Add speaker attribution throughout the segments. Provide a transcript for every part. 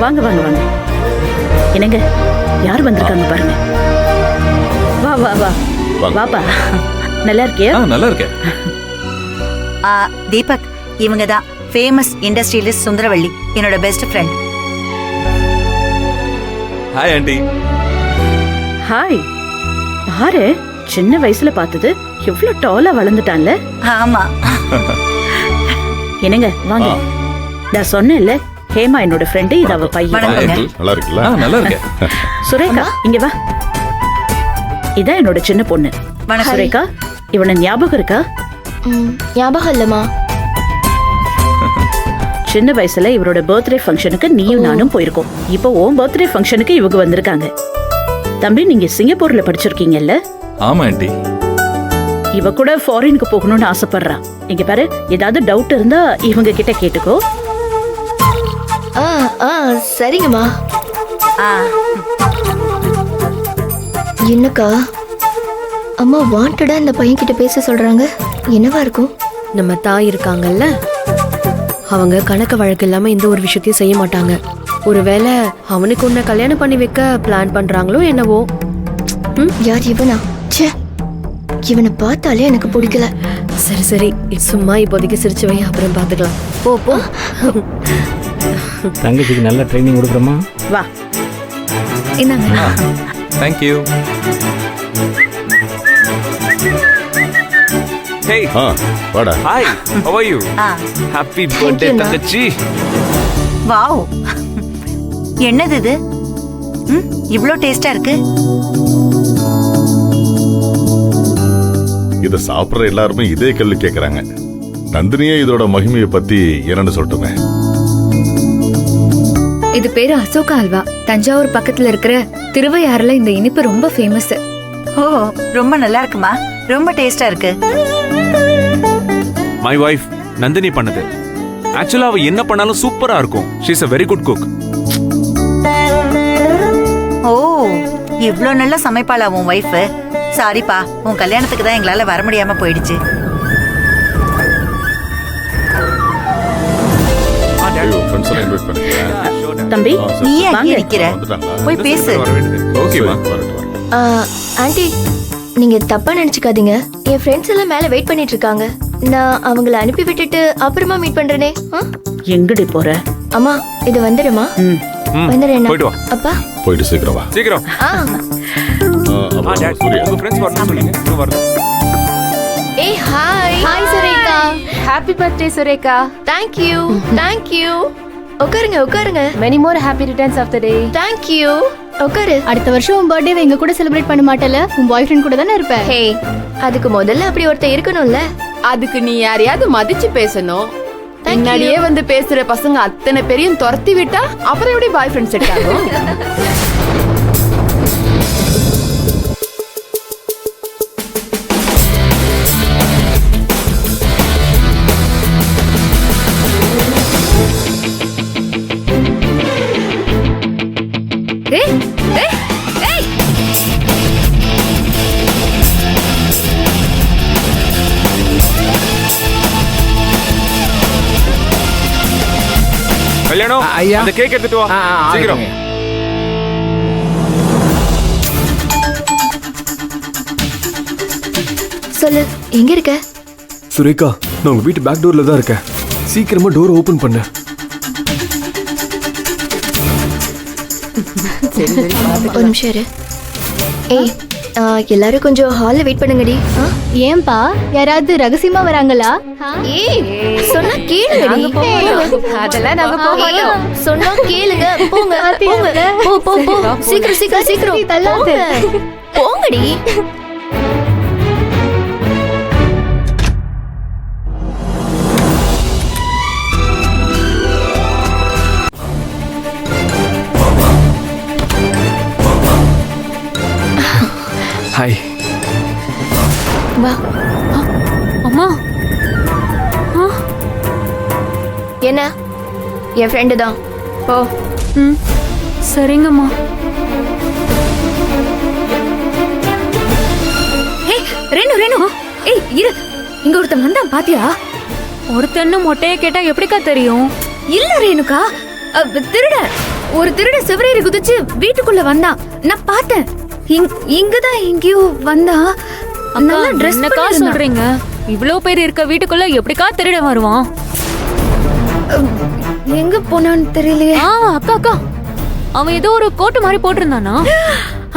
Speaker 1: வாங்க வாங்க வாங்க. என்னங்க யார் வந்திருக்காங்க பாருங்க. வா வா வா வாப்பா. நல்லா இருக்கியா?
Speaker 2: நல்லா இருக்கேன்.
Speaker 3: தீபக், இவங்க தான் ஃபேமஸ் இண்டஸ்ட்ரியலிஸ்ட் சுந்தரவள்ளி, என்னோட best friend.
Speaker 2: Hi aunty.
Speaker 1: Hi. பாரு, சின்ன வயசுல பார்த்தது எவ்வளவு டாலா வளர்ந்துட்டான்ல.
Speaker 3: ஆமா.
Speaker 1: என்னங்க வாங்க. நான் சொன்னேன்ல, ஹேமா என்னோட ஃப்ரெண்டு, இது அவ பையன்.
Speaker 4: நல்லா இருக்குல்ல?
Speaker 2: நல்லா இருக்கேன்.
Speaker 1: சுரேகா இங்க வா. இதான் என்னோட சின்ன பொண்ணு. சுரேகா, இவனை ஞாபகம் இருக்கா?
Speaker 5: ஞாபகம் இல்லம்மா.
Speaker 1: சின்ன வயசுல இவரோட பர்த்டே ஃபங்க்ஷனுக்கு நீயும் நானும் போயிருக்கோம். இப்போ உன் பர்த்டே ஃபங்க்ஷனுக்கு இவங்க வந்திருக்காங்க. தம்பி, நீங்க சிங்கப்பூர்ல படிச்சிருக்கீங்கல்ல?
Speaker 2: ஆமா ஆண்டி.
Speaker 1: இவ கூட ஃபாரினுக்கு போகணும்னு ஆசைப்படுறா. இங்க பாரு, ஏதாவது டவுட் இருந்தா இவங்க கிட்ட கேட்டுக்கோ.
Speaker 5: சரிங்கம்மா. என்னக்கா அம்மா வாண்டடா இந்த பையன் கிட்ட பேச சொல்றாங்க? என்னவா இருக்கும்?
Speaker 6: நம்ம தாய் இருக்காங்கல்ல, அவங்க கணக்கு வழக்கு இல்லாம எந்த ஒரு விஷயத்தையும் செய்ய மாட்டாங்க. ஒருவேளை அவனுக்கு உன்னை கல்யாணம் பண்ணி வைக்க பிளான் பண்றாங்களோ என்னவோ.
Speaker 5: யார் இவனா? ச்சே, இவனை பார்த்தாலே எனக்கு பிடிக்கல.
Speaker 6: சரி சரி, சும்மா இப்போதைக்கு சிரிச்சு வை, அப்புறம் பாத்துக்கலாம். போ போ.
Speaker 7: தங்கச்சிக்கு நல்ல ட்ரைனிங் கொடுக்குறோமா?
Speaker 1: வா.
Speaker 6: என்னங்க?
Speaker 2: Thank you. Hey.
Speaker 4: வாடா.
Speaker 2: Hi. How are you? Happy birthday தங்கச்சி.
Speaker 3: வாவ். என்னது இது? இவ்ளோ டேஸ்டா இருக்கு.
Speaker 4: இத சாப்பிடுற எல்லாருமே இதே கேள்வி கேக்குறாங்க. நந்தினியே இதோட மகிமையை பத்தி என்னன்னு சொல்லட்டுமே.
Speaker 8: இது பேரு அசோகா அல்வா. தஞ்சாவூர் பக்கத்துல இருக்கிற திருவையாறுல இந்த இனிப்பு ரொம்ப ஃபேமஸ்.
Speaker 3: ஓ, ரொம்ப நல்லா இருக்குமா? ரொம்ப டேஸ்டா இருக்கு.
Speaker 9: My wife நந்தினி பண்ணது. ஆக்சுவலா அவ என்ன பண்ணாலும் சூப்பரா இருக்கும். She is a very good cook.
Speaker 3: ஓ, இவ்ளோ நல்லா சமைப்பாளா உன் வைஃப்? சாரிப்பா, உன் கல்யாணத்துக்கு தான் எங்களால வர முடியாம போயிடுச்சு.
Speaker 1: தம்பி,
Speaker 3: நீ அங்கே நிக்கிற? போய் பேசு.
Speaker 2: ஓகேமா.
Speaker 5: ஆண்டி, நீங்க தப்பா நினைச்சுக்காதீங்க. என் ஃப்ரெண்ட்ஸ் எல்லாம் மேல வெயிட் பண்ணிட்டு இருக்காங்க. நான் அவங்கள அனுப்பி விட்டுட்டு அப்புறமா மீட் பண்றேனே.
Speaker 1: எங்கடி போற?
Speaker 5: அம்மா, இது வந்துடுமா? வந்துடுறேன்.
Speaker 9: போயிட்டு வா.
Speaker 5: அப்பா
Speaker 4: போயிட்டு சீக்கிரம் வா.
Speaker 9: சீக்கிரம். உங்க ஃப்ரெண்ட்ஸ் வரணும் சொன்னீங்க. இன்னும் வரல.
Speaker 5: ஏய் hi.
Speaker 6: Hi Surekha. Happy birthday Surekha.
Speaker 5: Thank you. Thank you. உட்காருங்க உட்காருங்க.
Speaker 6: Many more happy returns of the day.
Speaker 5: Thank you. உட்காரு.
Speaker 10: அடுத்த வருஷம் உன் பர்த்டேவை எங்க கூட செலிப்ரேட் பண்ண மாட்டல? உன் பாய் ஃப்ரெண்ட் கூட தானே இருப்ப?
Speaker 5: ஹே, அதுக்கு முதல்ல அப்படி ஒருத்தர் இருக்கணும்ல.
Speaker 6: அதுக்கு நீ யாரையாவது மதிச்சு பேசணும். முன்னாடியே வந்து பேசுற பசங்க அத்தனை பேரையும் துரத்தி விட்டா அப்புறம் எப்படி பாய் ஃப்ரெண்ட் செட் ஆகும்?
Speaker 9: கல்யாணம். அந்த கேக் எடுத்துட்டு வா. சீக்கிரம்.
Speaker 5: சொல்லு, எங்க இருக்க?
Speaker 11: சுரேகா, நான் உங்க வீட்டு பேக் டோர்ல தான் இருக்கேன். சீக்கிரமா டோர் ஓபன் பண்ணு.
Speaker 5: ஒரு நிமிஷம் இரு. ஏய், எல்லாரும் கொஞ்சம் ஹால்ல வெயிட் பண்ணுங்கடி.
Speaker 10: ஏன்பா, யாராவது ரகசியமா வராங்களா?
Speaker 5: ஏய், சொன்னா கேளுங்கடி.
Speaker 6: அதெல்லாம் நாங்க போக மாட்டோம்.
Speaker 5: சொன்னா கேளுங்க. போங்க போங்க. போ போ போ. சீக்கிரம் சீக்கிரம் சீக்கிரம்
Speaker 10: தள்ளாத.
Speaker 5: போங்கடி.
Speaker 11: ஹாய்.
Speaker 5: வா.
Speaker 10: அம்மா.
Speaker 5: என்ன? என் ஃப்ரெண்டு தான். போ.
Speaker 10: சரிங்கம்மா.
Speaker 8: ஏய் ரேணு ரேணு, ஏய் இரு, இங்க ஒருத்தன் வந்தான் பாத்தியா?
Speaker 10: ஒருத்தன்னு மொட்டையை கேட்டா எப்படிக்கா தெரியும்?
Speaker 8: இல்ல ரேணுகா, திருட. ஒரு திருட சிவரேறி குதிச்சு வீட்டுக்குள்ள வந்தான். நான் பார்த்தேன். இங்கதான் எங்கேயோ வந்தா. நல்லா ட்ரெஸ்
Speaker 7: என்னக்கா சொல்றீங்க? இவ்ளோ பேர் இருக்க வீட்டுக்குள்ள எப்படிக்கா திருட வருவான்?
Speaker 8: எங்க போனான்னு தெரியலையே.
Speaker 7: அக்கா அக்கா, அவன் ஏதோ ஒரு கோட்டு மாதிரி போட்டிருந்தானா?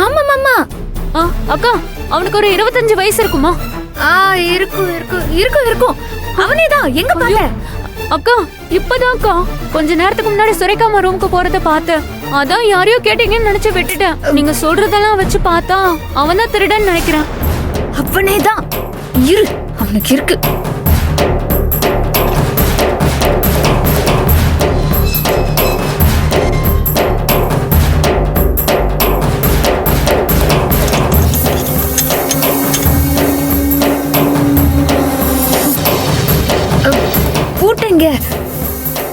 Speaker 8: ஆமா மாமா.
Speaker 7: அக்கா, அவனுக்கு ஒரு 25 வயசு இருக்குமா?
Speaker 8: இருக்கும் இருக்கும் இருக்கும் இருக்கும். அவனேதான். எங்க பாத்த?
Speaker 7: அக்கா, இப்பதான் அக்கா கொஞ்ச நேரத்துக்கு முன்னாடி சுரேகாமா ரூமுக்கு போறத பார்த்தேன். அதான் யாரையோ கேட்டீங்கன்னு நினைச்சு விட்டுட்டேன். நீங்க சொல்றதெல்லாம் வச்சு பார்த்தா அவன் தான் திருடன்னு நினைக்கிறேன்.
Speaker 8: அவனேதான். இரு, அவனுக்கு இருக்கு. பூட்டுங்க.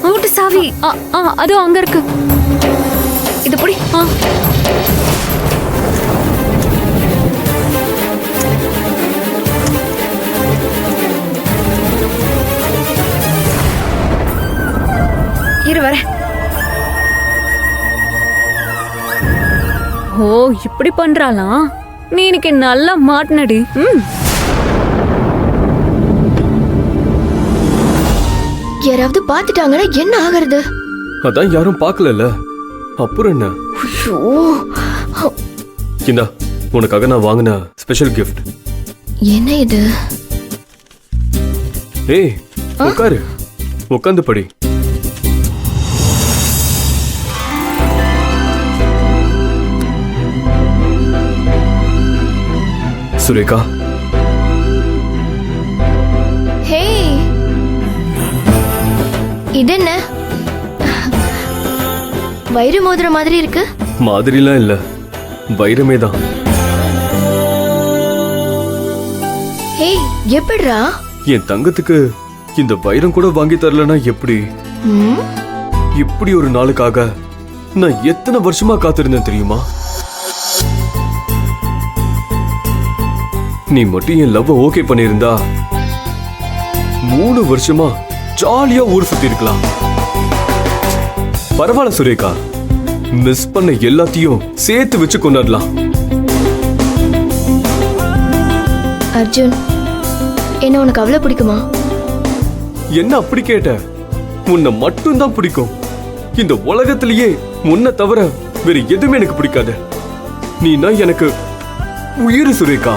Speaker 8: பூட்டு சாவி
Speaker 7: அது அங்க இருக்கு.
Speaker 8: இது புடி. இரு வர.
Speaker 7: ஓ, இப்படி பண்றாளாம். நீ இன்னைக்கு நல்லா மாட்டினடி.
Speaker 5: யாராவது பாத்துட்டாங்கன்னா என்ன ஆகுறது?
Speaker 11: அதான் யாரும் பார்க்கல. அப்புறம் என்ன? இந்தா, உனக்காக நான் வாங்கின ஸ்பெஷல் கிஃப்ட்.
Speaker 5: என்ன இது?
Speaker 11: ஏய், உட்காரு. உட்காந்து படி. சுரேகா.
Speaker 5: ஹே, இது என்ன? வைர மோதிர மாதிரி இருக்கு.
Speaker 11: மாதிரிலாம் இல்ல, வைரமே தான்.
Speaker 5: ஹே, எப்படிடா?
Speaker 11: என் தங்கத்துக்கு இந்த வைரம் கூட வாங்கி தரலனா எப்படி? இப்படி ஒரு நாளுக்காக நான் எத்தனை வருஷமா காத்திருந்தேன் தெரியுமா? நீ மட்டும் என் லவ் ஓகே பண்ணிருந்தா 3 வருஷமா ஜாலியா ஊர் சுத்தி இருக்கலாம். பரவாயில்ல சுரேகா, மிஸ் பண்ண எல்லாத்தையும் சேர்த்து வச்சு கொண்டாடலாம்.
Speaker 5: அர்ஜுன், என்ன உனக்கு அவ்வளவு பிடிக்குமா?
Speaker 11: என்ன அப்படி கேட்ட? உன்னை மட்டும் தான் பிடிக்கும். இந்த உலகத்திலேயே உன்னை தவிர வேற எதுவுமே எனக்கு பிடிக்காது. நீனா எனக்கு உயிர் சுரேகா.